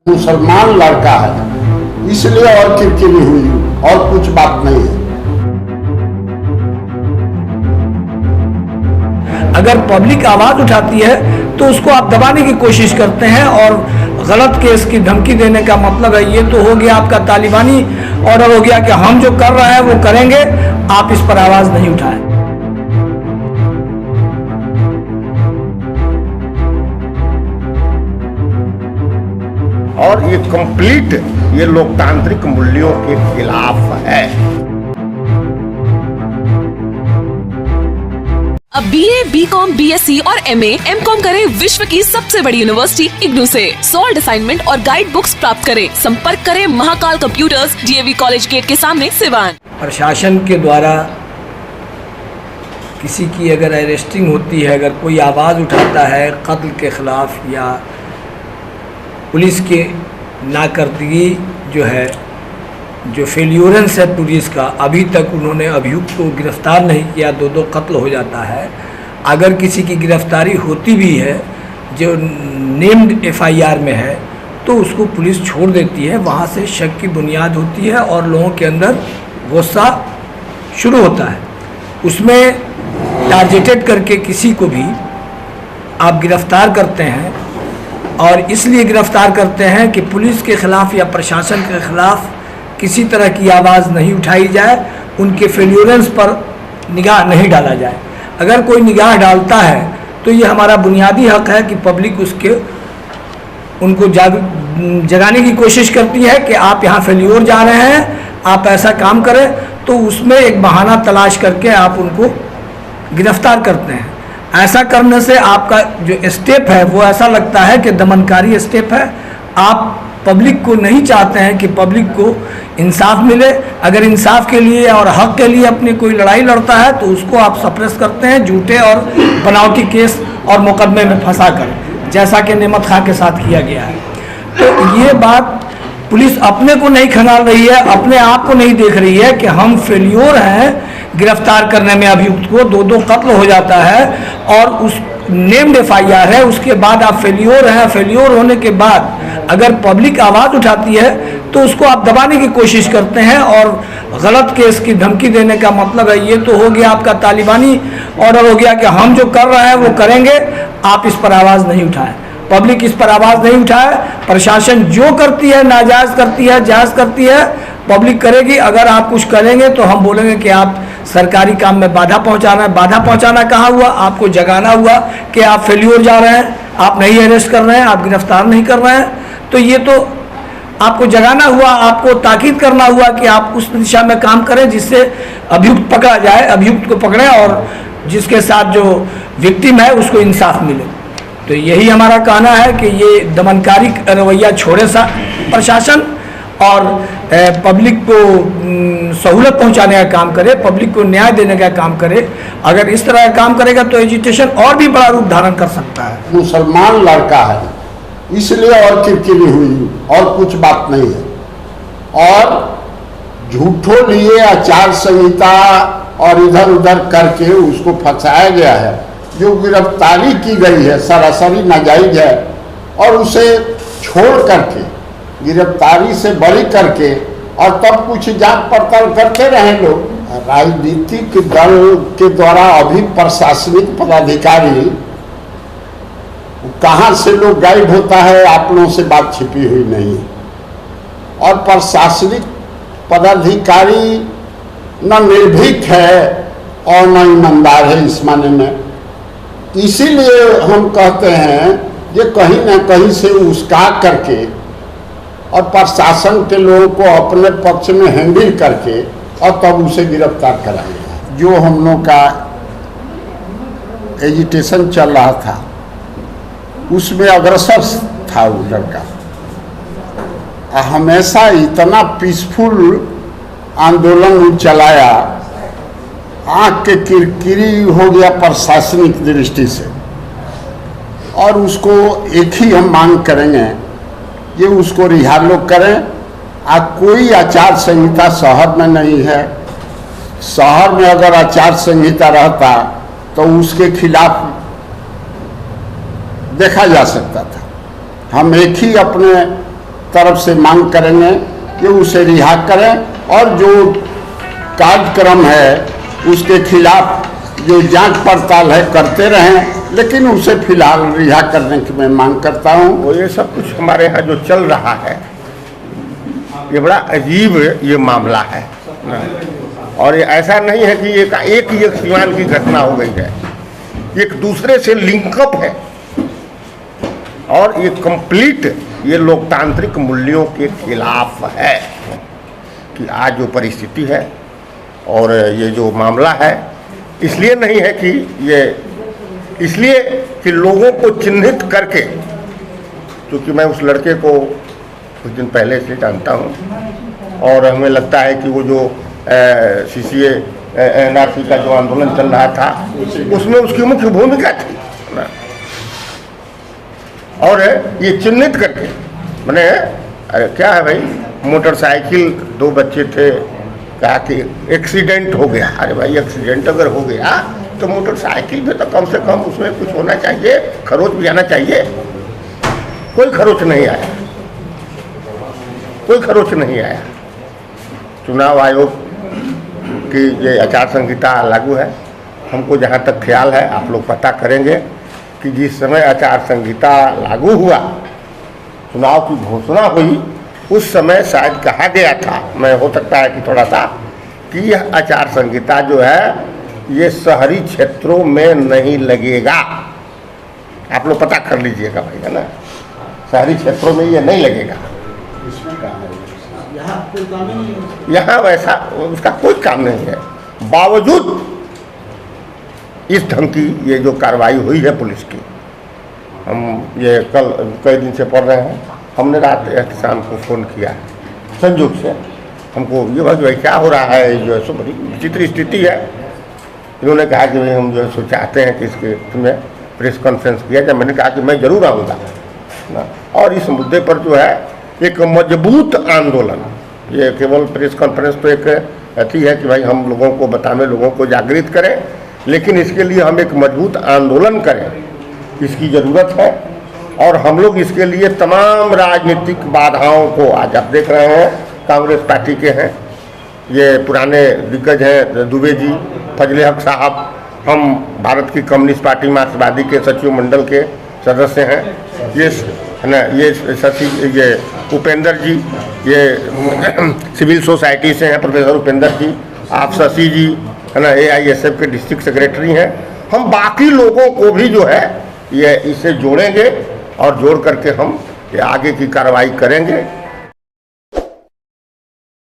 मुसलमान लड़का है इसलिए और किरकिरी हुई और कुछ बात नहीं है। अगर पब्लिक आवाज उठाती है तो उसको आप दबाने की कोशिश करते हैं और गलत केस की धमकी देने का मतलब है ये तो हो गया आपका तालिबानी ऑर्डर हो गया कि हम जो कर रहे हैं वो करेंगे, आप इस पर आवाज नहीं उठाएं। और ये कंप्लीट ये लोकतांत्रिक मूल्यों के खिलाफ है। अब BA, BCom, BSc और MA, MCom करें विश्व की सबसे बड़ी यूनिवर्सिटी इग्नू से। सॉल्ड असाइनमेंट और गाइड बुक्स प्राप्त करें। संपर्क करें Mahakal computers, DAV college gate के सामने, सिवान। प्रशासन के द्वारा किसी की अगर अरेस्टिंग होती है, अगर कोई आवाज़ उठाता है कत्ल के खिलाफ या पुलिस के नाकर्दगी जो है, जो फेल्यूरेंस है पुलिस का, अभी तक उन्होंने अभियुक्त को गिरफ्तार नहीं किया, दो कत्ल हो जाता है। अगर किसी की गिरफ्तारी होती भी है जो नेम्ड FIR में है तो उसको पुलिस छोड़ देती है, वहाँ से शक की बुनियाद होती है और लोगों के अंदर गुस्सा शुरू होता है। उसमें टारगेटेड करके किसी को भी आप गिरफ्तार करते हैं और इसलिए गिरफ्तार करते हैं कि पुलिस के ख़िलाफ़ या प्रशासन के ख़िलाफ़ किसी तरह की आवाज़ नहीं उठाई जाए, उनके फेल्यूरेंस पर निगाह नहीं डाला जाए। अगर कोई निगाह डालता है तो ये हमारा बुनियादी हक है कि पब्लिक उनको जगाने की कोशिश करती है कि आप यहाँ फेल्योर जा रहे हैं, आप ऐसा काम करें, तो उसमें एक बहाना तलाश करके आप उनको गिरफ्तार करते हैं। ऐसा करने से आपका जो स्टेप है वो ऐसा लगता है कि दमनकारी स्टेप है। आप पब्लिक को नहीं चाहते हैं कि पब्लिक को इंसाफ मिले। अगर इंसाफ के लिए और हक के लिए अपनी कोई लड़ाई लड़ता है तो उसको आप सप्रेस करते हैं झूठे और बनावटी केस और मुकदमे में फंसा कर, जैसा कि नेमत खां के साथ किया गया है। तो ये बात पुलिस अपने को नहीं खंगाल रही है, अपने आप को नहीं देख रही है कि हम फेल्योर हैं गिरफ्तार करने में। अभियुक्त को दो कत्ल हो जाता है और उस नेम्ड FIR है, उसके बाद आप फेल्योर हैं। फेल्योर होने के बाद अगर पब्लिक आवाज़ उठाती है तो उसको आप दबाने की कोशिश करते हैं और गलत केस की धमकी देने का मतलब है ये तो हो गया आपका तालिबानी ऑर्डर हो गया कि हम जो कर रहे हैं वो करेंगे, आप इस पर आवाज़ नहीं उठाएं। पब्लिक इस पर आवाज़ नहीं उठाए। प्रशासन जो करती है नाजायज़ करती है, जायज़ करती है, पब्लिक करेगी। अगर आप कुछ करेंगे तो हम बोलेंगे कि आप सरकारी काम में बाधा पहुंचाना है। बाधा पहुंचाना कहाँ हुआ? आपको जगाना हुआ कि आप फेल्योर जा रहे हैं, आप नहीं अरेस्ट कर रहे हैं, आप गिरफ्तार नहीं कर रहे हैं। तो ये तो आपको जगाना हुआ, आपको ताकीद करना हुआ कि आप उस दिशा में काम करें जिससे अभियुक्त पकड़ा जाए, अभियुक्त को पकड़ें और जिसके साथ जो विक्टिम है उसको इंसाफ मिले। तो यही हमारा कहना है कि ये दमनकारी रवैया छोड़े प्रशासन और पब्लिक को सहूलत पहुंचाने का काम करे, पब्लिक को न्याय देने का काम करे। अगर इस तरह का काम करेगा तो एजिटेशन और भी बड़ा रूप धारण कर सकता है। मुसलमान लड़का है इसलिए और किरकिरी हुई और कुछ बात नहीं है। और झूठों लिए आचार संहिता और इधर उधर करके उसको फंसाया गया है। जो गिरफ्तारी की गई है सरासरी नाजायज है और उसे छोड़ करके गिरफ्तारी से बरी करके और तब कुछ जांच पड़ताल करते रहे लोग। राजनीतिक दल के द्वारा अभी प्रशासनिक पदाधिकारी कहाँ से लोग गाइड होता है, आप लोगों से बात छिपी हुई नहीं है। और प्रशासनिक पदाधिकारी न निर्भीक है और न ईमानदार है इस माने में। इसीलिए हम कहते हैं ये कहीं ना कहीं से उसका करके और प्रशासन के लोगों को अपने पक्ष में हैंडल करके और तब उसे गिरफ्तार कराएंगे। जो हम लोग का एजिटेशन चल रहा था उसमें अग्रसर था वो लड़का। हमेशा इतना पीसफुल आंदोलन चलाया, आँख के किरकिरी हो गया प्रशासनिक दृष्टि से। और उसको एक ही हम मांग करेंगे ये उसको रिहा लोग करें। कोई आचार संहिता शहर में नहीं है। शहर में अगर आचार संहिता रहता तो उसके खिलाफ देखा जा सकता था। हम एक ही अपने तरफ से मांग करेंगे कि उसे रिहा करें और जो कार्यक्रम है उसके खिलाफ जो जांच पड़ताल है करते रहें, लेकिन उसे फिलहाल रिहा करने की मैं मांग करता हूं। और ये सब कुछ हमारे यहाँ जो चल रहा है ये बड़ा अजीब ये मामला है, और ये ऐसा नहीं है कि एक ही एक सिवान की घटना हो गई है, एक दूसरे से लिंकअप है और ये कंप्लीट ये लोकतांत्रिक मूल्यों के खिलाफ है कि आज जो परिस्थिति है और ये जो मामला है, इसलिए नहीं है कि ये इसलिए कि लोगों को चिन्हित करके, क्योंकि मैं उस लड़के को कुछ दिन पहले से जानता हूँ और हमें लगता है कि वो जो CCA NRC का जो आंदोलन चल रहा था उसमें उसकी मुख्य भूमिका थी ना। और ये चिन्हित करके मैंने क्या है भाई, मोटरसाइकिल 2 बच्चे थे, कहा कि एक्सीडेंट हो गया। अरे भाई एक्सीडेंट अगर हो गया तो मोटरसाइकिल पे तो कम से कम उसमें कुछ होना चाहिए, खरोच भी आना चाहिए। कोई खरोच नहीं आया, कोई खरोच नहीं आया। चुनाव आयोग की ये आचार संहिता लागू है। हमको जहाँ तक ख्याल है, आप लोग पता करेंगे कि जिस समय आचार संहिता लागू हुआ, चुनाव की घोषणा हुई, उस समय शायद कहा गया था, मैं हो सकता है कि थोड़ा सा, कि यह आचार संहिता जो है ये शहरी क्षेत्रों में नहीं लगेगा। आप लोग पता कर लीजिएगा भाई, है ना, शहरी क्षेत्रों में ये नहीं लगेगा। यहाँ वैसा उसका कोई काम नहीं है। बावजूद इस ढंग की ये जो कार्रवाई हुई है पुलिस की, हम ये कल कई दिन से पढ़ रहे हैं। हमने रात शाम को फ़ोन किया, संयोग से हमको ये बात भाई क्या हो रहा है, जो है बड़ी विचित्र स्थिति है। इन्होंने कहा कि भाई हम जो है चाहते हैं कि इसके में प्रेस कॉन्फ्रेंस किया जाए। मैंने कहा कि मैं ज़रूर आऊँगा ना, और इस मुद्दे पर जो है एक मजबूत आंदोलन, ये केवल प्रेस कॉन्फ्रेंस तो एक अथी है कि भाई हम लोगों को बताएं, लोगों को जागृत करें, लेकिन इसके लिए हम एक मजबूत आंदोलन करें, इसकी ज़रूरत है। और हम लोग इसके लिए तमाम राजनीतिक बाधाओं को, आज आप देख रहे हैं कांग्रेस पार्टी के हैं, ये पुराने दिग्गज हैं दुबे जी, फजले हक साहब, हम भारत की कम्युनिस्ट पार्टी मार्क्सवादी के सचिव मंडल के सदस्य हैं, ये है ना, ये उपेंद्र जी, ये सिविल सोसाइटी से हैं प्रोफेसर उपेंद्र जी, आप शशि जी है ना, AISF के डिस्ट्रिक्ट सेक्रेटरी हैं। हम बाकी लोगों को भी जो है ये इससे जोड़ेंगे और जोड़ करके हम ये आगे की कार्रवाई करेंगे।